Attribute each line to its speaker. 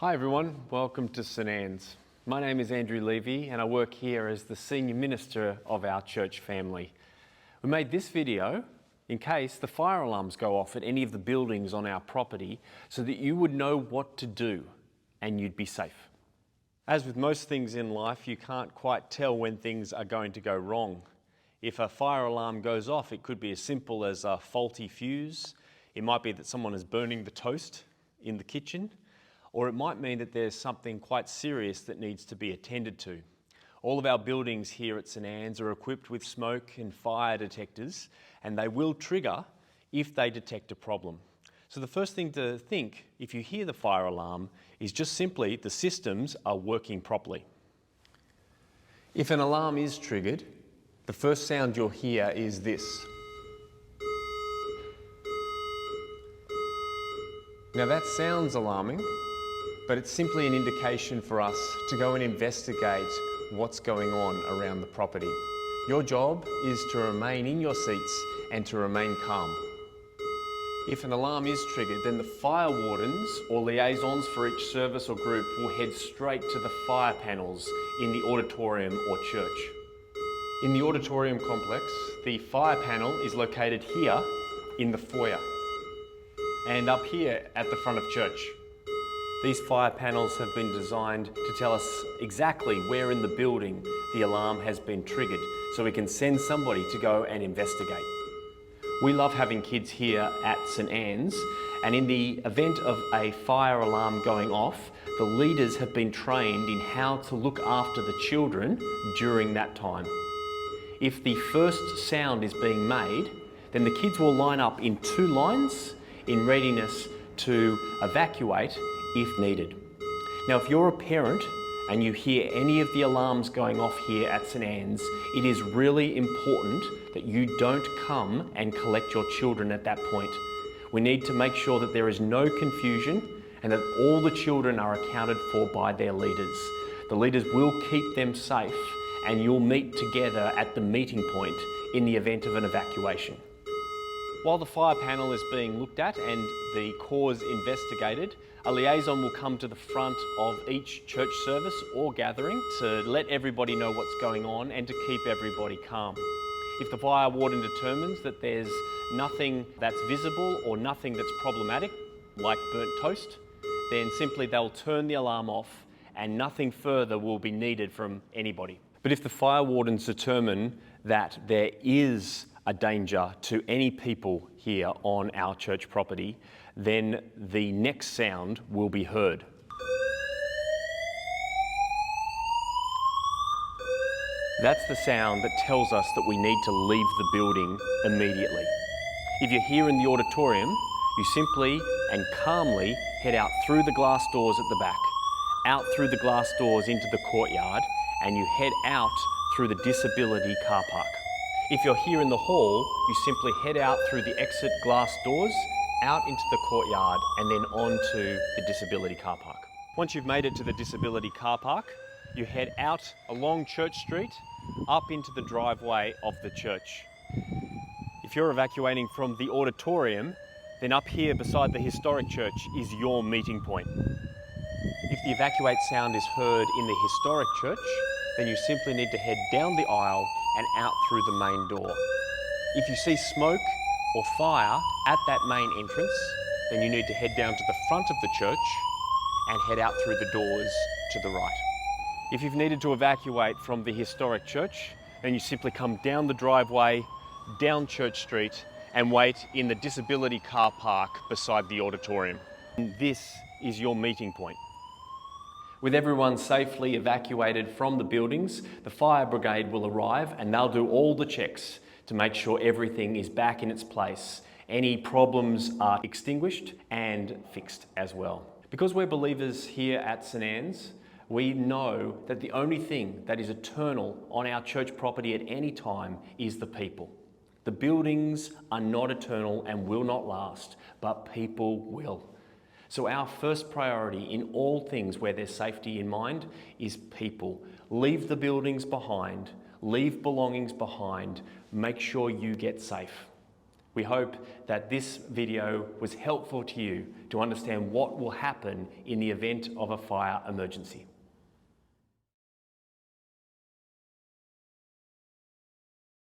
Speaker 1: Hi everyone, welcome to St Anne's. My name is Andrew Levy and I work here as the senior minister of our church family. We made this video in case the fire alarms go off at any of the buildings on our property so that you would know what to do and you'd be safe. As with most things in life, you can't quite tell when things are going to go wrong. If a fire alarm goes off, it could be as simple as a faulty fuse. It might be that someone is burning the toast in the kitchen. Or it might mean that there's something quite serious that needs to be attended to. All of our buildings here at St Anne's are equipped with smoke and fire detectors, and they will trigger if they detect a problem. So the first thing to think, if you hear the fire alarm, is just simply the systems are working properly. If an alarm is triggered, the first sound you'll hear is this. Now that sounds alarming, but it's simply an indication for us to go and investigate what's going on around the property. Your job is to remain in your seats and to remain calm. If an alarm is triggered, then the fire wardens or liaisons for each service or group will head straight to the fire panels in the auditorium or church. In the auditorium complex, the fire panel is located here in the foyer and up here at the front of church. These fire panels have been designed to tell us exactly where in the building the alarm has been triggered, so we can send somebody to go and investigate. We love having kids here at St Anne's, and in the event of a fire alarm going off, the leaders have been trained in how to look after the children during that time. If the first sound is being made, then the kids will line up in 2 lines in readiness to evacuate if needed. Now, if you're a parent and you hear any of the alarms going off here at St Anne's, it is really important that you don't come and collect your children at that point. We need to make sure that there is no confusion and that all the children are accounted for by their leaders. The leaders will keep them safe and you'll meet together at the meeting point in the event of an evacuation. While the fire panel is being looked at and the cause investigated, a liaison will come to the front of each church service or gathering to let everybody know what's going on and to keep everybody calm. If the fire warden determines that there's nothing that's visible or nothing that's problematic, like burnt toast, then simply they'll turn the alarm off and nothing further will be needed from anybody. But if the fire wardens determine that there is a danger to any people here on our church property, then the next sound will be heard. That's the sound that tells us that we need to leave the building immediately. If you're here in the auditorium, you simply and calmly head out through the glass doors at the back, out through the glass doors into the courtyard, and you head out through the disability car park. If you're here in the hall, you simply head out through the exit glass doors, out into the courtyard, and then on to the disability car park. Once you've made it to the disability car park, you head out along Church Street, up into the driveway of the church. If you're evacuating from the auditorium, then up here beside the historic church is your meeting point. If the evacuate sound is heard in the historic church, then you simply need to head down the aisle and out through the main door. If you see smoke or fire at that main entrance, then you need to head down to the front of the church and head out through the doors to the right. If you've needed to evacuate from the historic church, then you simply come down the driveway, down Church Street, and wait in the disability car park beside the auditorium. And this is your meeting point. With everyone safely evacuated from the buildings, the fire brigade will arrive and they'll do all the checks to make sure everything is back in its place. Any problems are extinguished and fixed as well. Because we're believers here at St Anne's, we know that the only thing that is eternal on our church property at any time is the people. The buildings are not eternal and will not last, but people will. So our first priority in all things where there's safety in mind is people. Leave the buildings behind, leave belongings behind, make sure you get safe. We hope that this video was helpful to you to understand what will happen in the event of a fire emergency.